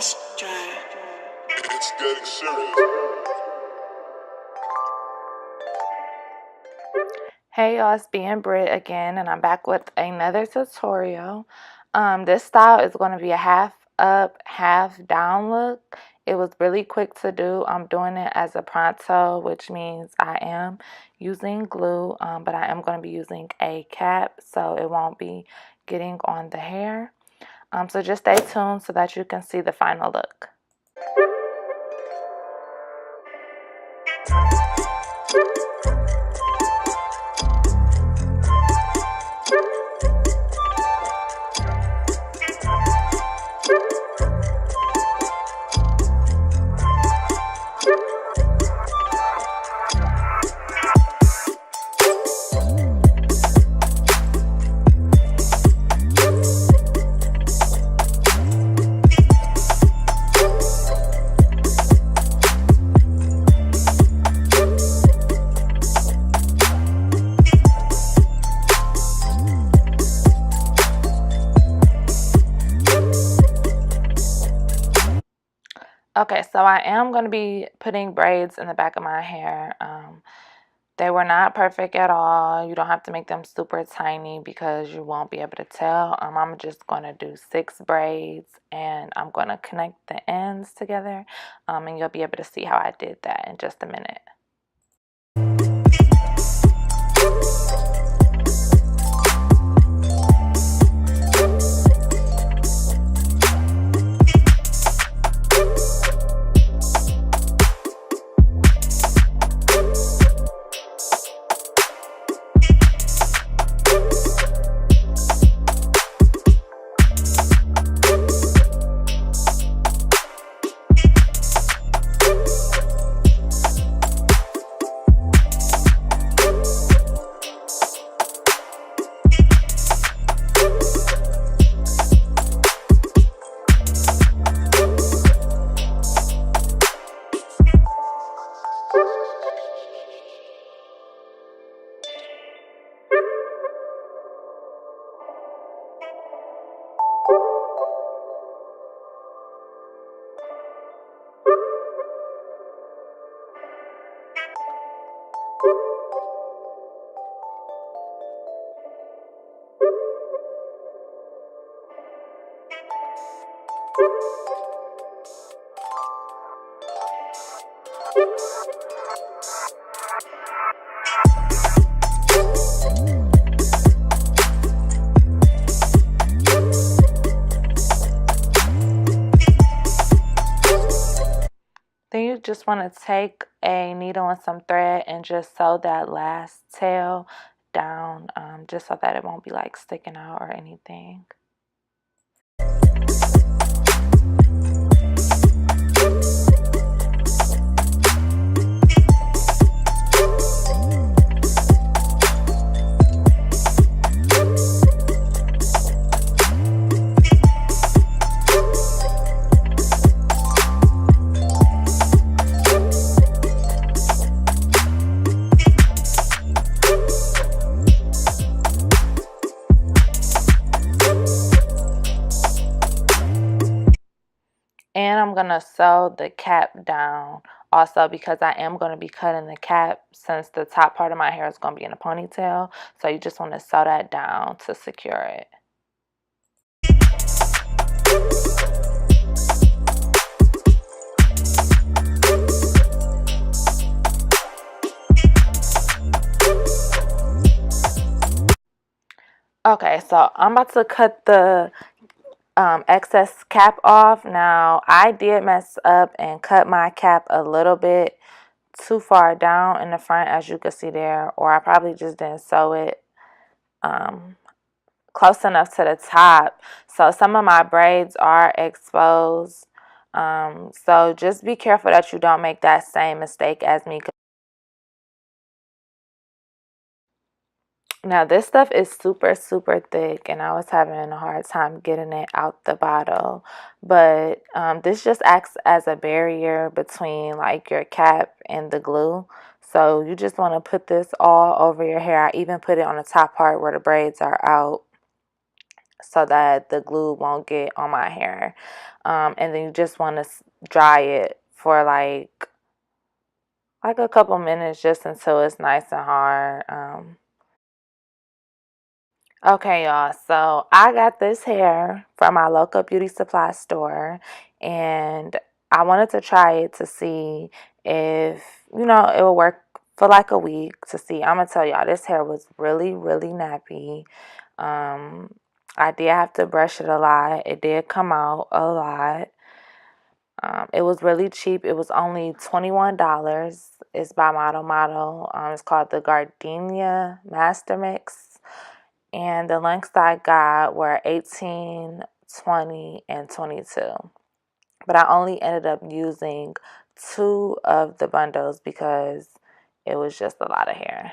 It's getting serious. Hey y'all, it's being Brit again, and I'm back with another tutorial. This style is going to be a half up, half down look. It was really quick to do. I'm doing it as a pronto, which means I am using glue, but I am going to be using a cap, so it won't be getting on the hair. So just stay tuned so that you can see the final look. Okay, so I am going to be putting braids in the back of my hair. They were not perfect at all. You don't have to make them super tiny because you won't be able to tell. I'm just going to do 6 braids and I'm going to connect the ends together. And you'll be able to see how I did that in just a minute. Then you just want to take a needle and some thread and just sew that last tail down, just so that it won't be like sticking out or anything. And I'm going to sew the cap down also because I am going to be cutting the cap since the top part of my hair is going to be in a ponytail. So you just want to sew that down to secure it. Okay, so I'm about to cut the excess cap off. Now, I did mess up and cut my cap a little bit too far down in the front, as you can see there, or I probably just didn't sew it close enough to the top. So some of my braids are exposed. So just be careful that you don't make that same mistake as me. Now this stuff is super thick and I was having a hard time getting it out the bottle, but this just acts as a barrier between like your cap and the glue. So you just want to put this all over your hair. I even put it on the top part where the braids are out so that the glue won't get on my hair. And then you just want to dry it for like a couple minutes, just until it's nice and hard. Okay, y'all. So I got this hair from my local beauty supply store, and I wanted to try it to see if, it would work for like a week to see. I'm gonna tell y'all, this hair was really, really nappy. I did have to brush it a lot. It did come out a lot. It was really cheap. It was only $21. It's by Model Model. It's called the Gardenia Mastermix. And the lengths that I got were 18, 20, and 22. But I only ended up using 2 of the bundles because it was just a lot of hair.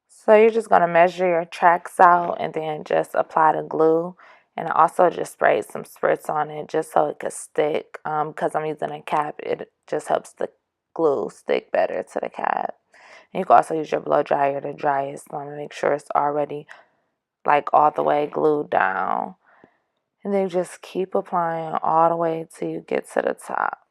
So you're just going to measure your tracks out and then just apply the glue. And I also just sprayed some spritz on it just so it could stick. Because I'm using a cap, it just helps the glue stick better to the cap. And you can also use your blow dryer to dry it. So I'm going to make sure it's already like all the way glued down. And then just keep applying all the way till you get to the top.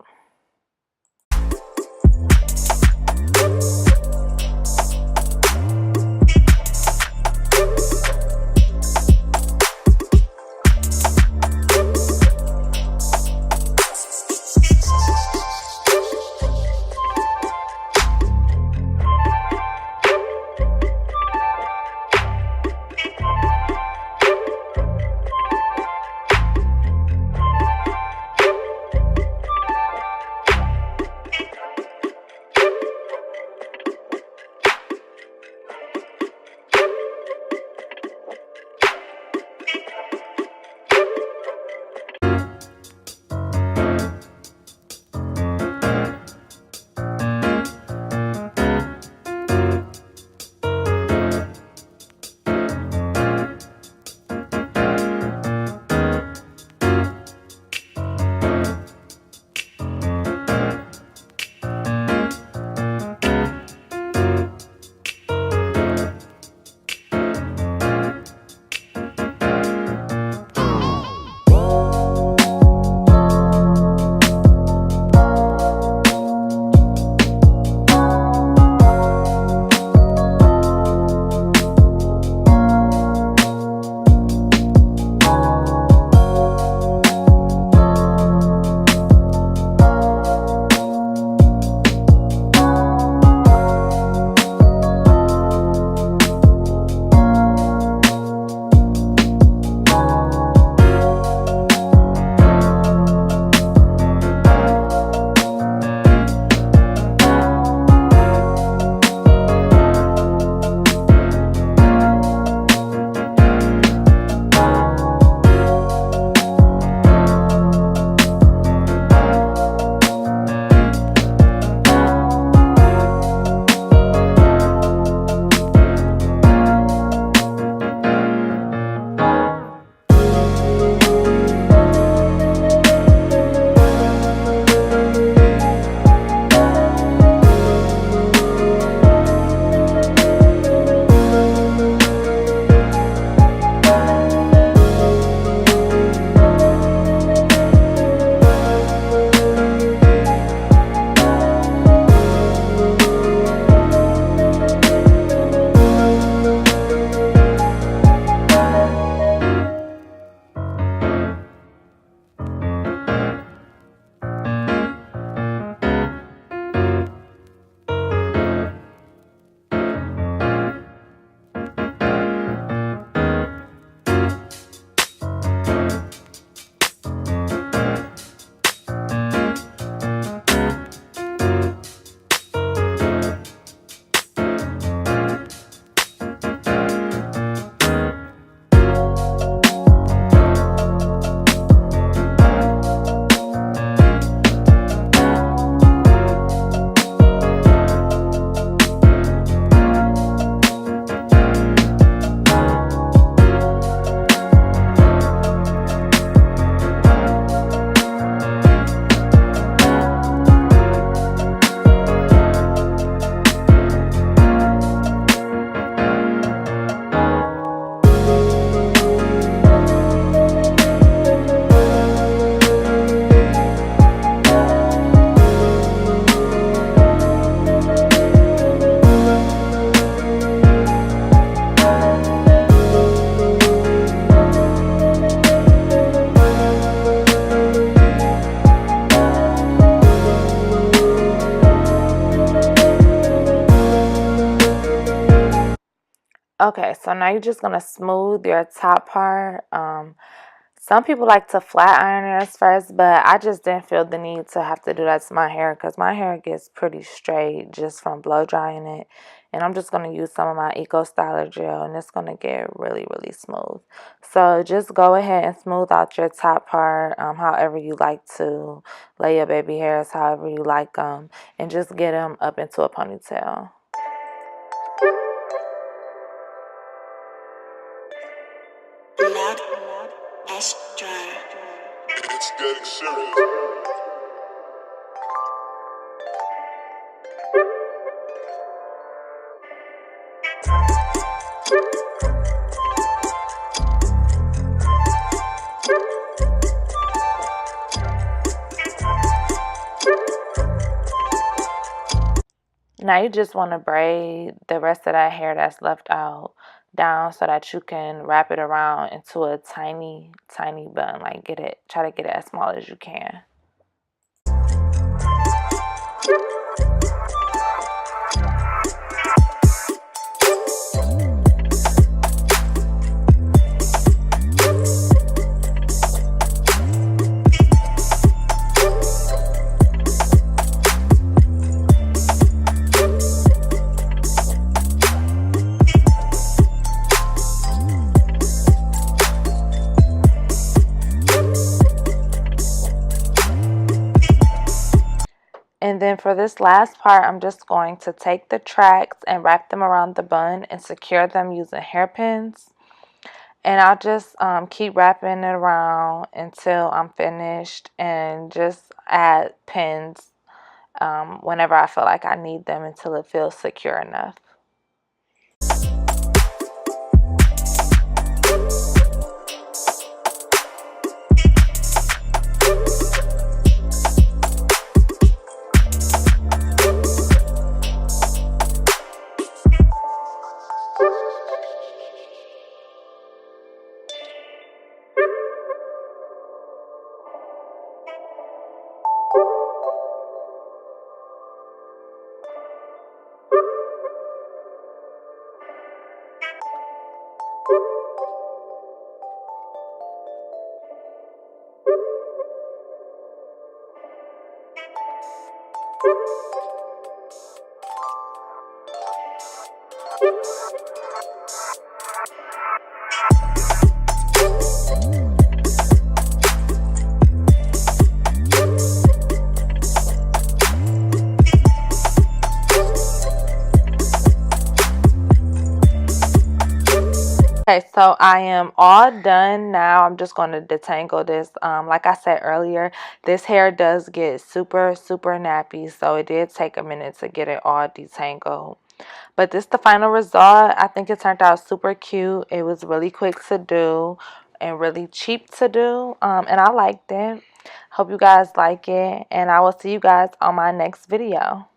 Okay, so now you're just gonna smooth your top part. Some people like to flat iron theirs first, but I just didn't feel the need to have to do that to my hair because my hair gets pretty straight just from blow drying it. And I'm just going to use some of my Eco Styler gel, and it's going to get really, really smooth. So just go ahead and smooth out your top part however you like to lay your baby hairs, however you like them, and just get them up into a ponytail. Loud extra. It's getting serious. Now you just want to braid the rest of that hair that's left out down so that you can wrap it around into a tiny, tiny bun. Like try to get it as small as you can. And then for this last part, I'm just going to take the tracks and wrap them around the bun and secure them using hairpins. And I'll just keep wrapping it around until I'm finished and just add pins whenever I feel like I need them until it feels secure enough. Okay, so I am all done now. I'm just going to detangle this. Like I said earlier, this hair does get super, super nappy, so it did take a minute to get it all detangled. But this is the final result. I think it turned out super cute. It was really quick to do and really cheap to do, and I liked it. Hope you guys like it, and I will see you guys on my next video.